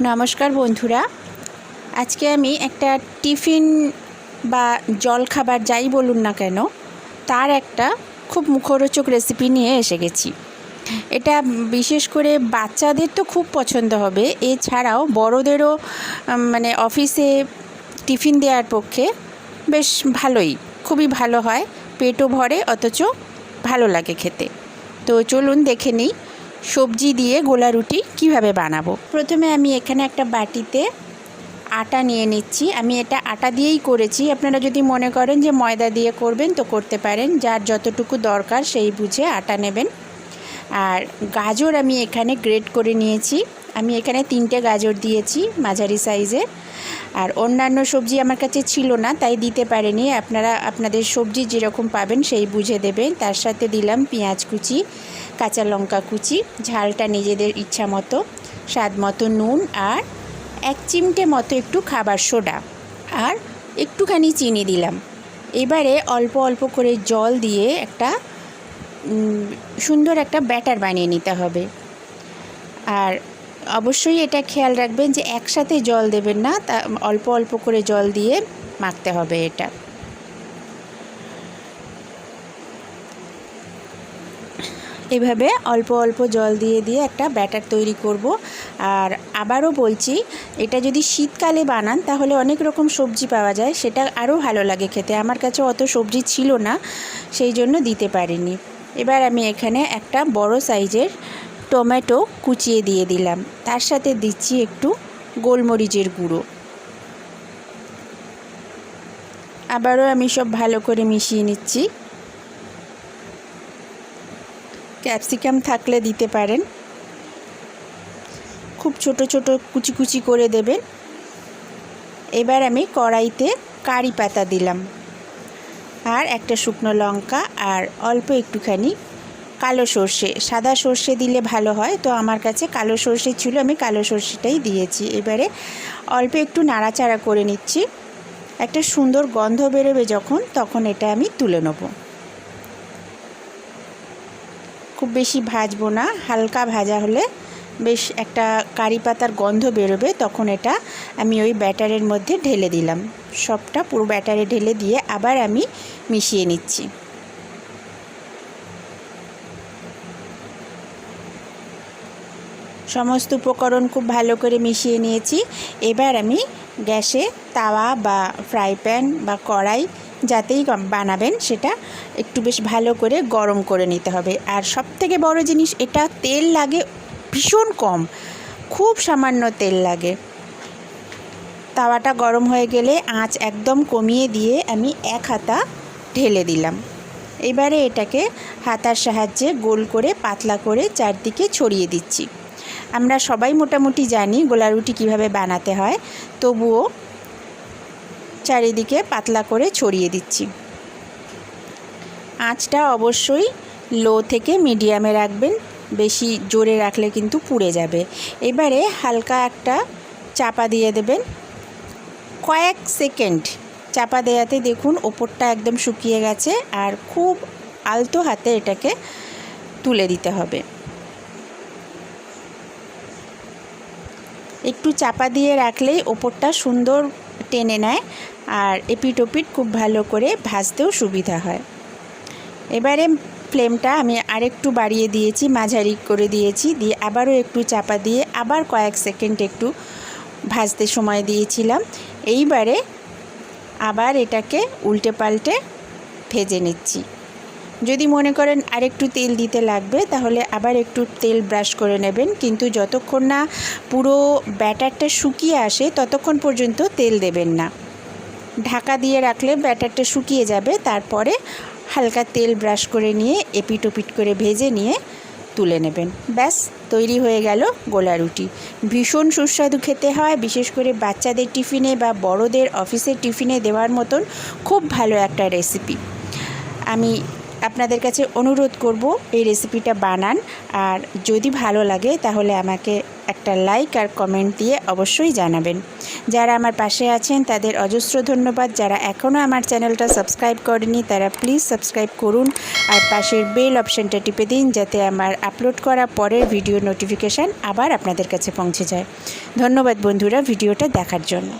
নমস্কার বন্ধুরা, আজকে আমি একটা টিফিন বা জলখাবার যাই বলুন না কেন তার একটা খুব মুখরোচক রেসিপি নিয়ে এসে গেছি। এটা বিশেষ করে বাচ্চাদের তো খুব পছন্দ হবে, এছাড়াও বড়দেরও অফিসে টিফিন দেওয়ার পক্ষে বেশ ভালোই, খুবই ভালো হয়, পেটও ভরে অথচ ভালো লাগে খেতে। তো চলুন দেখে নিই সবজি দিয়ে গোলা রুটি কীভাবে বানাবো। প্রথমে আমি এখানে একটা বাটিতে আটা নিয়ে নিচ্ছি। আমি এটা আটা দিয়েই করেছি, আপনারা যদি মনে করেন যে ময়দা দিয়ে করবেন তো করতে পারেন, যার যতটুকু দরকার সেই বুঝে আটা নেবেন। আর গাজর আমি এখানে গ্রেট করে নিয়েছি, আমি এখানে 3টে গাজর দিয়েছি মাঝারি সাইজের। আর অন্যান্য সবজি আমার কাছে ছিল না তাই দিতে পারিনি, আপনারা আপনাদের সবজি যেরকম পাবেন সেই বুঝে দেবেন। তার সাথে দিলাম পেঁয়াজ কুচি, কাঁচা লঙ্কা কুচি, ঝালটা নিজেদের ইচ্ছা মতো, স্বাদ মতো নুন, আর 1 চিমটে মতো একটু খাবার সোডা, আর একটুখানি চিনি দিলাম। এবারে অল্প অল্প করে জল দিয়ে একটা সুন্দর একটা ব্যাটার বানিয়ে নিতে হবে। আর অবশ্যই এটা খেয়াল রাখবেন যে একসাথে জল দেবেন না, তা অল্প অল্প করে জল দিয়ে মাখতে হবে। এটা এভাবে অল্প অল্প জল দিয়ে দিয়ে একটা ব্যাটার তৈরি করব। আর আবারও বলছি, এটা যদি শীতকালে বানান তাহলে অনেক রকম সবজি পাওয়া যায়, সেটা আরও ভালো লাগে খেতে। আমার কাছে অত সবজি ছিল না, সেই জন্য দিতে পারিনি। এবার আমি এখানে একটা বড় সাইজের টমেটো কুচিয়ে দিয়ে দিলাম, তার সাথে দিচ্ছি একটু গোলমরিচের গুঁড়ো। আবারও আমি সব ভালো করে মিশিয়ে নিচ্ছি। ক্যাপসিকাম থাকলে দিতে পারেন, খুব ছোট ছোট কুচি কুচি করে দেবেন। এবার আমি কড়াইতে কারি পাতা দিলাম, আর একটা শুকনো লঙ্কা, আর অল্প একটুখানি কালো সর্ষে। সাদা সর্ষে দিলে ভালো হয়, তো আমার কাছে কালো সর্ষে ছিল, আমি কালো সর্ষেটাই দিয়েছি। এবারে অল্প একটু নাড়াচাড়া করে নিচ্ছি। একটা সুন্দর গন্ধ বেরোবে যখন, তখন এটা আমি তুলে নেব। খুব বেশি ভাজবো না, হালকা ভাজা হলে বেশ একটা কারি পাতার গন্ধ বেরোবে, তখন এটা আমি ওই ব্যাটারের মধ্যে ঢেলে দিলাম। সবটা পুরো ব্যাটারে ঢেলে দিয়ে আবার আমি মিশিয়ে নিচ্ছি। সমস্ত উপকরণ খুব ভালো করে মিশিয়ে নিয়েছি। এবার আমি গ্যাসে তাওয়া বা ফ্রাই প্যান বা কড়াই যাতেই বানাবেন সেটা একটু বেশ ভালো করে গরম করে নিতে হবে। আর সবথেকে বড় জিনিস, এটা তেল লাগে ভীষণ কম, খুব সামান্য তেল লাগে। তাওয়াটা গরম হয়ে গেলে আঁচ একদম কমিয়ে দিয়ে আমি 1 হাতা ঢেলে দিলাম। এবারে এটাকে হাতার সাহায্যে গোল করে পাতলা করে চারদিকে ছড়িয়ে দিচ্ছি। আমরা সবাই মোটামুটি জানি গোলা রুটি কীভাবে বানাতে হয়, তবুও চারিদিকে পাতলা করে ছড়িয়ে দিচ্ছি। আঁচটা অবশ্যই লো থেকে মিডিয়ামে রাখবেন, বেশি জোরে রাখলে কিন্তু পুড়ে যাবে। এবারে হালকা একটা চাপা দিয়ে দেবেন, কয়েক সেকেন্ড চাপা দেওয়াতে দেখুন ওপরটা একদম শুকিয়ে গেছে, আর খুব আলতো হাতে এটাকে তুলে দিতে হবে। একটু চাপা দিয়ে রাখলেই ওপরটা সুন্দর টেনে নেয়, আর এপিট ওপিট খুব ভালো করে ভাজতেও সুবিধা হয়। এবারে ফ্লেমটা আমি আরেকটু বাড়িয়ে দিয়েছি, মাঝারি করে দিয়েছি, দিয়ে আবারও একটু চাপা দিয়ে আবার কয়েক সেকেন্ড একটু ভাজতে সময় দিয়েছিলাম। এইবারে আবার এটাকে উল্টে পাল্টে ভেজে নিচ্ছি। যদি মনে করেন আরেকটু তেল দিতে লাগবে তাহলে আবার একটু তেল ব্রাশ করে নেবেন, কিন্তু যতক্ষণ না পুরো ব্যাটারটা শুকিয়ে আসে ততক্ষণ পর্যন্ত তেল দেবেন না। ঢাকা দিয়ে রাখলে ব্যাটারটা শুকিয়ে যাবে, তারপরে হালকা তেল ব্রাশ করে নিয়ে এপিট ওপিট করে ভেজে নিয়ে তুলে নেবেন। ব্যাস তৈরি হয়ে গেল গোলা রুটি। ভীষণ সুস্বাদু খেতে হয়, বিশেষ করে বাচ্চাদের টিফিনে বা বড়দের অফিসের টিফিনে দেওয়ার মতন খুব ভালো একটা রেসিপি। আমি আপনাদের কাছে অনুরোধ করব এই রেসিপিটা বানান, আর যদি ভালো লাগে তাহলে আমাকে একটা লাইক আর কমেন্ট দিয়ে অবশ্যই জানাবেন। যারা আমার পাশে আছেন তাদের অজস্র ধন্যবাদ। যারা এখনও আমার চ্যানেলটা সাবস্ক্রাইব করেনি তারা প্লিজ সাবস্ক্রাইব করুন আর পাশের বেল অপশানটা টিপে দিন, যাতে আমার আপলোড করা পরের ভিডিও নোটিফিকেশান আবার আপনাদের কাছে পৌঁছে যায়। ধন্যবাদ বন্ধুরা ভিডিওটা দেখার জন্য।